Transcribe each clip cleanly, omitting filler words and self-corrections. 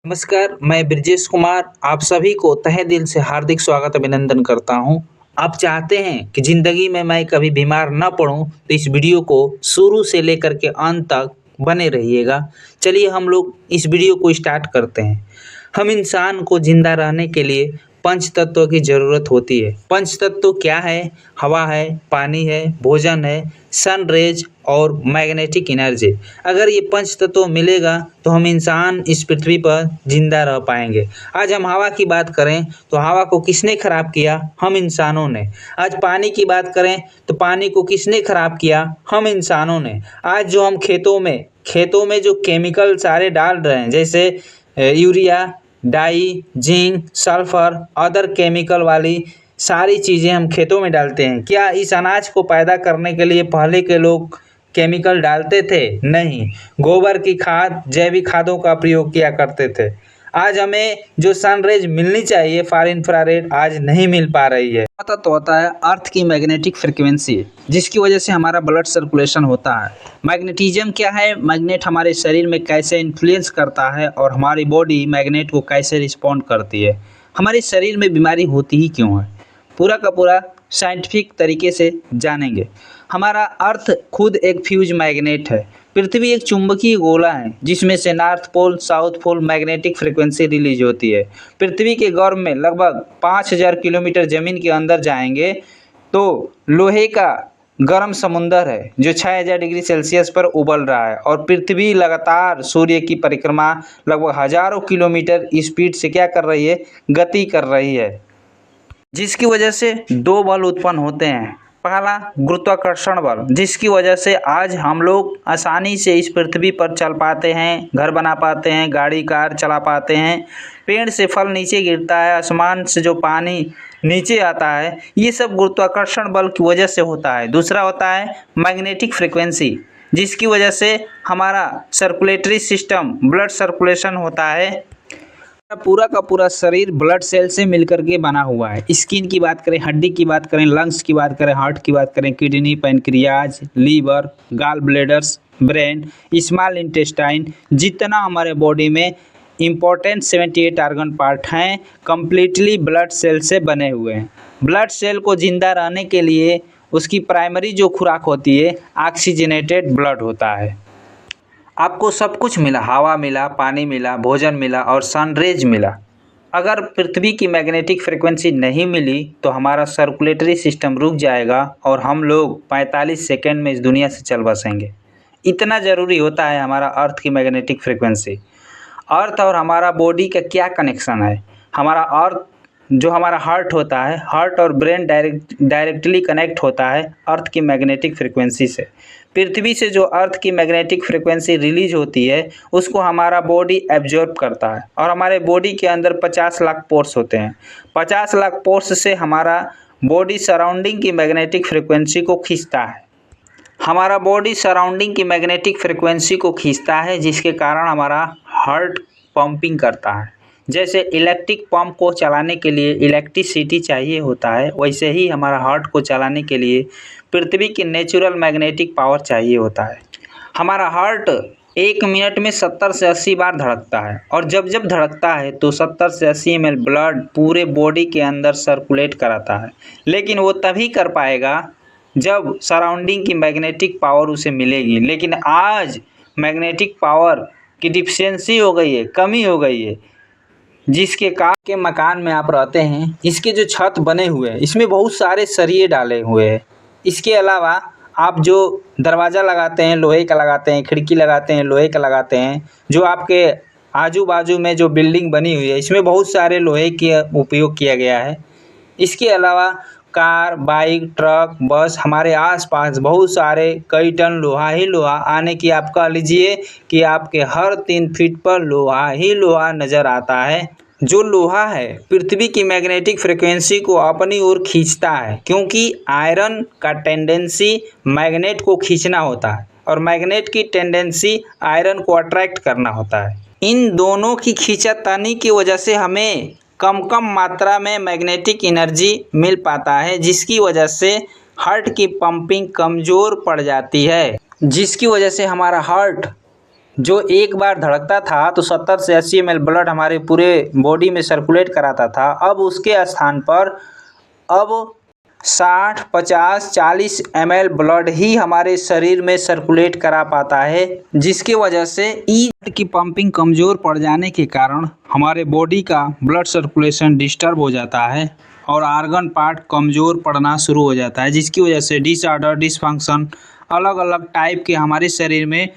नमस्कार, मैं ब्रजेश कुमार आप सभी को तहे दिल से हार्दिक स्वागत अभिनंदन करता हूं। आप चाहते हैं कि ज़िंदगी में मैं कभी बीमार ना पड़ूं, तो इस वीडियो को शुरू से लेकर के अंत तक बने रहिएगा। चलिए हम लोग इस वीडियो को स्टार्ट करते हैं। हम इंसान को ज़िंदा रहने के लिए पंच तत्वों की ज़रूरत होती है। पंच तत्व क्या है? हवा है, पानी है, भोजन है, सन रेज और मैग्नेटिक एनर्जी। अगर ये पंच तत्व मिलेगा तो हम इंसान इस पृथ्वी पर जिंदा रह पाएंगे। आज हम हवा की बात करें तो हवा को किसने खराब किया? हम इंसानों ने। आज पानी की बात करें तो पानी को किसने खराब किया? हम इंसानों ने। आज जो हम खेतों में जो केमिकल सारे डाल रहे हैं, जैसे यूरिया, डाई, जिंक, सल्फर, अदर केमिकल वाली सारी चीज़ें हम खेतों में डालते हैं। क्या इस अनाज को पैदा करने के लिए पहले के लोग केमिकल डालते थे? नहीं। गोबर की खाद, जैविक खादों का प्रयोग किया करते थे। आज हमें जो सनरेज मिलनी चाहिए फार इंफ्रारेड, आज नहीं मिल पा रही है। तो होता है अर्थ की मैग्नेटिक फ्रिक्वेंसी, जिसकी वजह से हमारा ब्लड सर्कुलेशन होता है। मैग्नेटिज्म क्या है? मैग्नेट हमारे शरीर में कैसे इन्फ्लुएंस करता है और हमारी बॉडी मैग्नेट को कैसे रिस्पॉन्ड करती है। हमारे शरीर में बीमारी होती ही क्यों है, पूरा का पूरा साइंटिफिक तरीके से जानेंगे। हमारा अर्थ खुद एक फ्यूज मैग्नेट है। पृथ्वी एक चुंबकीय गोला है जिसमें से north pole, south pole magnetic frequency release होती है। पृथ्वी के गर्भ में लगभग 5000 किलोमीटर ज़मीन के अंदर जाएंगे तो लोहे का गर्म समुंदर है जो 6000 डिग्री सेल्सियस पर उबल रहा है, और पृथ्वी लगातार सूर्य की परिक्रमा लगभग हजारों किलोमीटर स्पीड से क्या कर रही है? गति कर रही है, जिसकी वजह से दो बल उत्पन्न होते हैं। पहला गुरुत्वाकर्षण बल, जिसकी वजह से आज हम लोग आसानी से इस पृथ्वी पर चल पाते हैं, घर बना पाते हैं, गाड़ी कार चला पाते हैं, पेड़ से फल नीचे गिरता है, आसमान से जो पानी नीचे आता है, ये सब गुरुत्वाकर्षण बल की वजह से होता है। दूसरा होता है मैग्नेटिक फ्रिक्वेंसी, जिसकी वजह से हमारा सर्कुलेटरी सिस्टम, ब्लड सर्कुलेशन होता है। पूरा का पूरा शरीर ब्लड सेल से मिलकर के बना हुआ है। स्किन की बात करें, हड्डी की बात करें, लंग्स की बात करें, हार्ट की बात करें, किडनी, पैनक्रियाज, लीवर, गाल ब्लेडर्स, ब्रेन, स्मॉल इंटेस्टाइन, जितना हमारे बॉडी में इम्पोर्टेंट 78 ऑर्गन पार्ट हैं, कम्प्लीटली ब्लड सेल से बने हुए हैं। ब्लड सेल को जिंदा रहने के लिए उसकी प्राइमरी जो खुराक होती है, ऑक्सीजनेटेड ब्लड होता है। आपको सब कुछ मिला, हवा मिला, पानी मिला, भोजन मिला और सनरेज मिला। अगर पृथ्वी की मैग्नेटिक फ्रिक्वेंसी नहीं मिली तो हमारा सर्कुलेटरी सिस्टम रुक जाएगा और हम लोग 45 सेकेंड में इस दुनिया से चल बसेंगे। इतना ज़रूरी होता है हमारा अर्थ की मैग्नेटिक फ्रिक्वेंसी। अर्थ और हमारा बॉडी का क्या कनेक्शन है? हमारा अर्थ जो हमारा हार्ट होता है, हार्ट और ब्रेन डायरेक्टली कनेक्ट होता है अर्थ की मैग्नेटिक फ्रिक्वेंसी से। पृथ्वी से जो अर्थ की मैग्नेटिक फ्रिक्वेंसी रिलीज होती है उसको हमारा बॉडी एब्जॉर्ब करता है, और हमारे बॉडी के अंदर 50 लाख पोर्स होते हैं। 50 लाख पोर्स से हमारा बॉडी सराउंडिंग की मैग्नेटिक फ्रिक्वेंसी को खींचता है। हमारा बॉडी सराउंडिंग की मैग्नेटिक फ्रिक्वेंसी को खींचता है, जिसके कारण हमारा हार्ट पंपिंग करता है। जैसे इलेक्ट्रिक पंप को चलाने के लिए इलेक्ट्रिसिटी चाहिए होता है, वैसे ही हमारा हार्ट को चलाने के लिए पृथ्वी की नेचुरल मैग्नेटिक पावर चाहिए होता है। हमारा हार्ट 1 मिनट में 70 से 80 बार धड़कता है, और जब जब धड़कता है तो 70 से 80 ml ब्लड पूरे बॉडी के अंदर सर्कुलेट कराता है। लेकिन वो तभी कर पाएगा जब सराउंडिंग की मैग्नेटिक पावर उसे मिलेगी। लेकिन आज मैग्नेटिक पावर की डिफिशियंसी हो गई है, कमी हो गई है, जिसके कारण के मकान में आप रहते हैं, इसके जो छत बने हुए हैं इसमें बहुत सारे सरिये डाले हुए हैं। इसके अलावा आप जो दरवाज़ा लगाते हैं लोहे का लगाते हैं, खिड़की लगाते हैं लोहे का लगाते हैं, जो आपके आजू बाजू में जो बिल्डिंग बनी हुई है इसमें बहुत सारे लोहे के उपयोग किया गया है। इसके अलावा कार, बाइक, ट्रक, बस, हमारे आसपास बहुत सारे कई टन लोहा ही लोहा, आने की आप कह लीजिए कि आपके हर 3 फीट पर लोहा ही लोहा नज़र आता है। जो लोहा है पृथ्वी की मैग्नेटिक फ्रिक्वेंसी को अपनी ओर खींचता है, क्योंकि आयरन का टेंडेंसी मैग्नेट को खींचना होता है और मैग्नेट की टेंडेंसी आयरन को अट्रैक्ट करना होता है। इन दोनों की खींचातानी की वजह से हमें कम मात्रा में मैग्नेटिक एनर्जी मिल पाता है, जिसकी वजह से हार्ट की पंपिंग कमज़ोर पड़ जाती है, जिसकी वजह से हमारा हार्ट जो एक बार धड़कता था तो 70 से 80 ml ब्लड हमारे पूरे बॉडी में सर्कुलेट कराता था, अब उसके स्थान पर अब 60, 50, 40 ml ब्लड ही हमारे शरीर में सर्कुलेट करा पाता है, जिसकी वजह से ब्लड की पंपिंग कमज़ोर पड़ जाने के कारण हमारे बॉडी का ब्लड सर्कुलेशन डिस्टर्ब हो जाता है और आर्गन पार्ट कमज़ोर पड़ना शुरू हो जाता है, जिसकी वजह से डिसऑर्डर, डिसफंक्शन, अलग अलग टाइप के हमारे शरीर में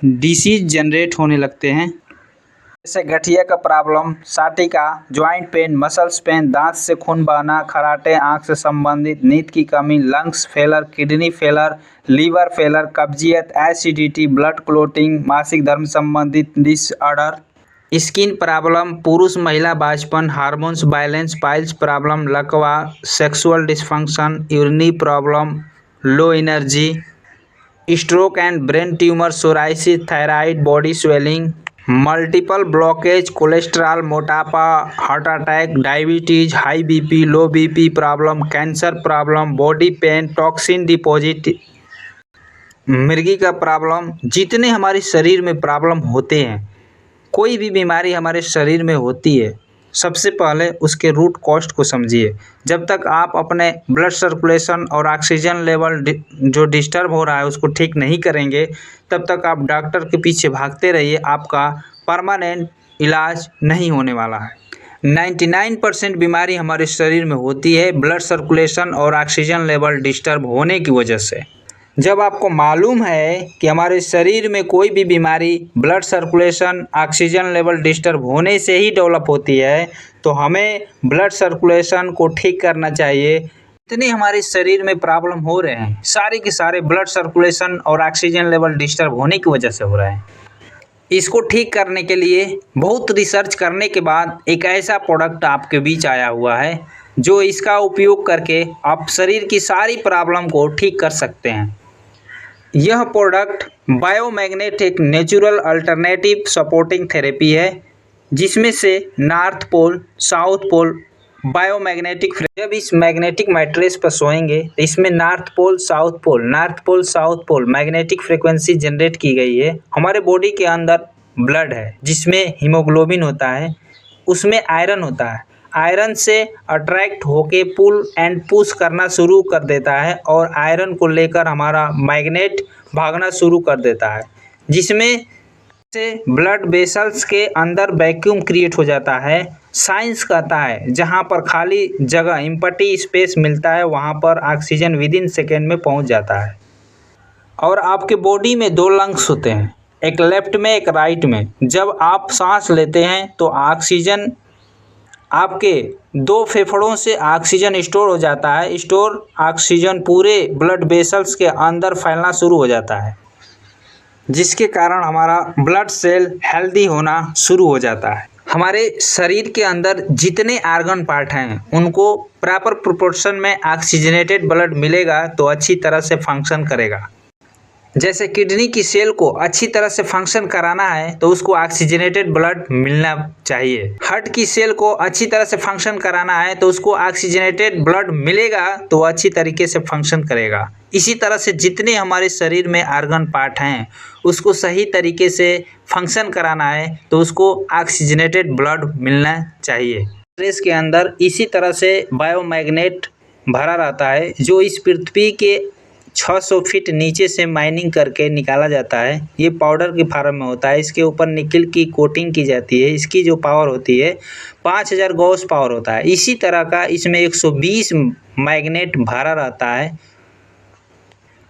डिसीज जनरेट होने लगते हैं, जैसे गठिया का problem, sciatica, joint pain, muscles pain, दांत से खून बहना, खराटे, आंख से संबंधित, नींद की कमी, lungs failure, kidney failure, liver failure, कब्जियत, एसिडिटी, ब्लड क्लोटिंग, मासिक धर्म संबंधित डिसऑर्डर, स्किन प्रॉब्लम, पुरुष महिला बांझपन, हार्मोन्स बैलेंस, पाइल्स प्रॉब्लम, लकवा, sexual dysfunction, urinary problem, low energy, stroke and brain tumour, psoriasis, thyroid, body swelling, multiple blockage, cholesterol, मोटापा, heart attack, diabetes, high BP, low BP problem, cancer problem, body pain, toxin deposit, मिर्गी का problem, जितने हमारे शरीर में problem होते हैं, कोई भी बीमारी हमारे शरीर में होती है, सबसे पहले उसके रूट कॉस्ट को समझिए। जब तक आप अपने ब्लड सर्कुलेशन और ऑक्सीजन लेवल जो डिस्टर्ब हो रहा है उसको ठीक नहीं करेंगे, तब तक आप डॉक्टर के पीछे भागते रहिए, आपका परमानेंट इलाज नहीं होने वाला है। 99% बीमारी हमारे शरीर में होती है ब्लड सर्कुलेशन और ऑक्सीजन लेवल डिस्टर्ब होने की वजह से। जब आपको मालूम है कि हमारे शरीर में कोई भी बीमारी blood circulation, oxygen level disturb होने से ही डेवलप होती है, तो हमें ब्लड सर्कुलेशन को ठीक करना चाहिए। जितने हमारे शरीर में प्रॉब्लम हो रहे हैं, सारे के सारे ब्लड सर्कुलेशन और ऑक्सीजन लेवल डिस्टर्ब होने की वजह से हो रहे हैं। इसको ठीक करने के लिए बहुत रिसर्च करने के बाद एक ऐसा प्रोडक्ट आपके बीच आया हुआ है, जो इसका उपयोग करके आप शरीर की सारी प्रॉब्लम को ठीक कर सकते हैं। यह प्रोडक्ट बायोमैग्नेट एक नेचुरल अल्टरनेटिव सपोर्टिंग थेरेपी है, जिसमें से north pole, south pole biomagnetic, जब इस मैग्नेटिक मैट्रेस पर सोएंगे तो इसमें north pole, south pole, north pole, south pole magnetic frequency generate की गई है। हमारे बॉडी के अंदर ब्लड है जिसमें हीमोग्लोबिन होता है, उसमें आयरन होता है, आयरन से अट्रैक्ट होके पुल एंड पुश करना शुरू कर देता है और आयरन को लेकर हमारा मैग्नेट भागना शुरू कर देता है, जिसमें से ब्लड वेसल्स के अंदर वैक्यूम क्रिएट हो जाता है। साइंस कहता है जहाँ पर खाली जगह एम्प्टी स्पेस मिलता है वहाँ पर ऑक्सीजन विदिन सेकेंड में पहुँच जाता है। और आपके बॉडी में 2 लंग्स होते हैं, एक लेफ्ट में एक राइट में। जब आप सांस लेते हैं तो ऑक्सीजन आपके 2 फेफड़ों से ऑक्सीजन स्टोर हो जाता है, स्टोर ऑक्सीजन पूरे ब्लड वेसल्स के अंदर फैलना शुरू हो जाता है, जिसके कारण हमारा ब्लड सेल हेल्दी होना शुरू हो जाता है। हमारे शरीर के अंदर जितने आर्गन पार्ट हैं उनको प्रॉपर प्रोपोर्शन में ऑक्सीजनेटेड ब्लड मिलेगा तो अच्छी तरह से फंक्शन करेगा। जैसे किडनी की सेल को अच्छी तरह से फंक्शन कराना है तो उसको ऑक्सीजनेटेड ब्लड मिलना चाहिए। हार्ट की सेल को अच्छी तरह से फंक्शन कराना है तो उसको ऑक्सीजनेटेड ब्लड मिलेगा तो वो अच्छी तरीके से फंक्शन करेगा। इसी तरह से जितने हमारे शरीर में आर्गन पार्ट हैं उसको सही तरीके से फंक्शन कराना है तो उसको ऑक्सीजनेटेड ब्लड मिलना चाहिए। स्ट्रेस के अंदर इसी तरह से बायोमैग्नेट भरा रहता है, जो इस पृथ्वी के 600 फीट नीचे से माइनिंग करके निकाला जाता है। ये पाउडर के फार्म में होता है, इसके ऊपर निकल की कोटिंग की जाती है। इसकी जो पावर होती है 5000 गॉस पावर होता है। इसी तरह का इसमें 120 मैग्नेट भरा रहता है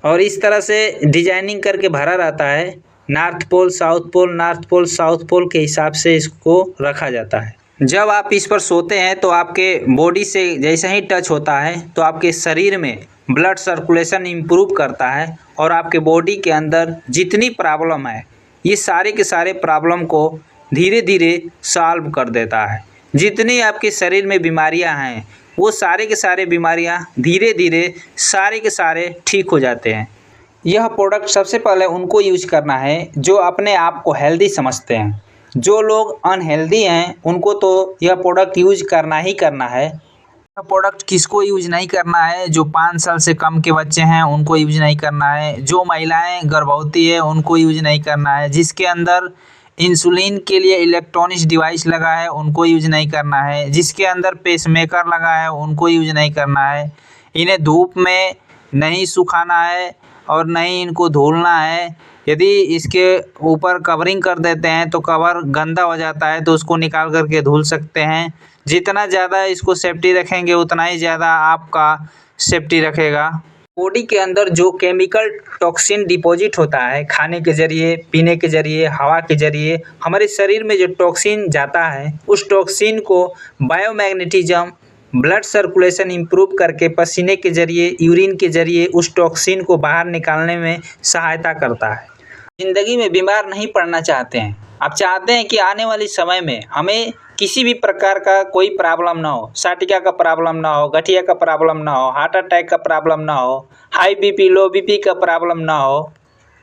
और इस तरह से डिजाइनिंग करके भरा रहता है। North pole, south pole, north pole, south pole के हिसाब से इसको रखा जाता है। जब आप इस पर सोते हैं तो आपके बॉडी से जैसे ही टच होता है तो आपके शरीर में ब्लड सर्कुलेशन इम्प्रूव करता है और आपके बॉडी के अंदर जितनी प्रॉब्लम है ये सारे के सारे प्रॉब्लम को धीरे धीरे सॉल्व कर देता है। जितनी आपके शरीर में बीमारियां हैं वो सारे के सारे बीमारियां धीरे धीरे सारे के सारे ठीक हो जाते हैं। यह प्रोडक्ट सबसे पहले उनको यूज करना है जो अपने आप को हेल्दी समझते हैं। जो लोग अनहेल्दी हैं उनको तो यह प्रोडक्ट यूज करना ही करना है। प्रोडक्ट किसको यूज नहीं करना है? जो 5 साल से कम के बच्चे हैं उनको यूज नहीं करना है, जो महिलाएं गर्भवती है उनको यूज नहीं करना है, जिसके अंदर इंसुलिन के लिए इलेक्ट्रॉनिक्स डिवाइस लगा है उनको यूज नहीं करना है, जिसके अंदर पेसमेकर लगा है उनको यूज नहीं करना है। इन्हें धूप में नहीं सुखाना है और नहीं इनको धुलना है। यदि इसके ऊपर कवरिंग कर देते हैं तो कवर गंदा हो जाता है तो उसको निकाल करके धुल सकते हैं। जितना ज़्यादा इसको सेफ्टी रखेंगे उतना ही ज़्यादा आपका सेफ्टी रखेगा। बॉडी के अंदर जो केमिकल टॉक्सिन डिपॉजिट होता है खाने के जरिए, पीने के जरिए, हवा के जरिए, हमारे शरीर में जो टॉक्सिन जाता है उस टॉक्सिन को बायोमैग्नेटिज्म ब्लड सर्कुलेशन इम्प्रूव करके पसीने के जरिए, यूरिन के जरिए उस टॉक्सिन को बाहर निकालने में सहायता करता है। ज़िंदगी में बीमार नहीं पड़ना चाहते हैं, आप चाहते हैं कि आने वाले समय में हमें किसी भी प्रकार का कोई प्रॉब्लम ना हो, साटिका का प्रॉब्लम ना हो, गठिया का प्रॉब्लम ना हो, हार्ट अटैक का प्रॉब्लम ना हो, हाई बीपी लो बीपी का प्रॉब्लम ना हो,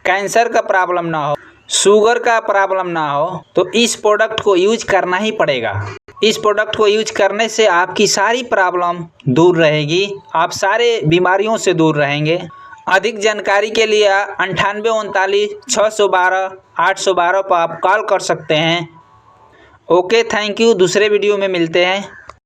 कैंसर का प्रॉब्लम ना हो, शुगर का प्रॉब्लम ना हो, तो इस प्रोडक्ट को यूज करना ही पड़ेगा। इस प्रोडक्ट को यूज करने से आपकी सारी प्रॉब्लम दूर रहेगी, आप सारे बीमारियों से दूर रहेंगे। अधिक जानकारी के लिए 9839 612 812 पर आप कॉल कर सकते हैं। Okay, thank you. दूसरे वीडियो में मिलते हैं।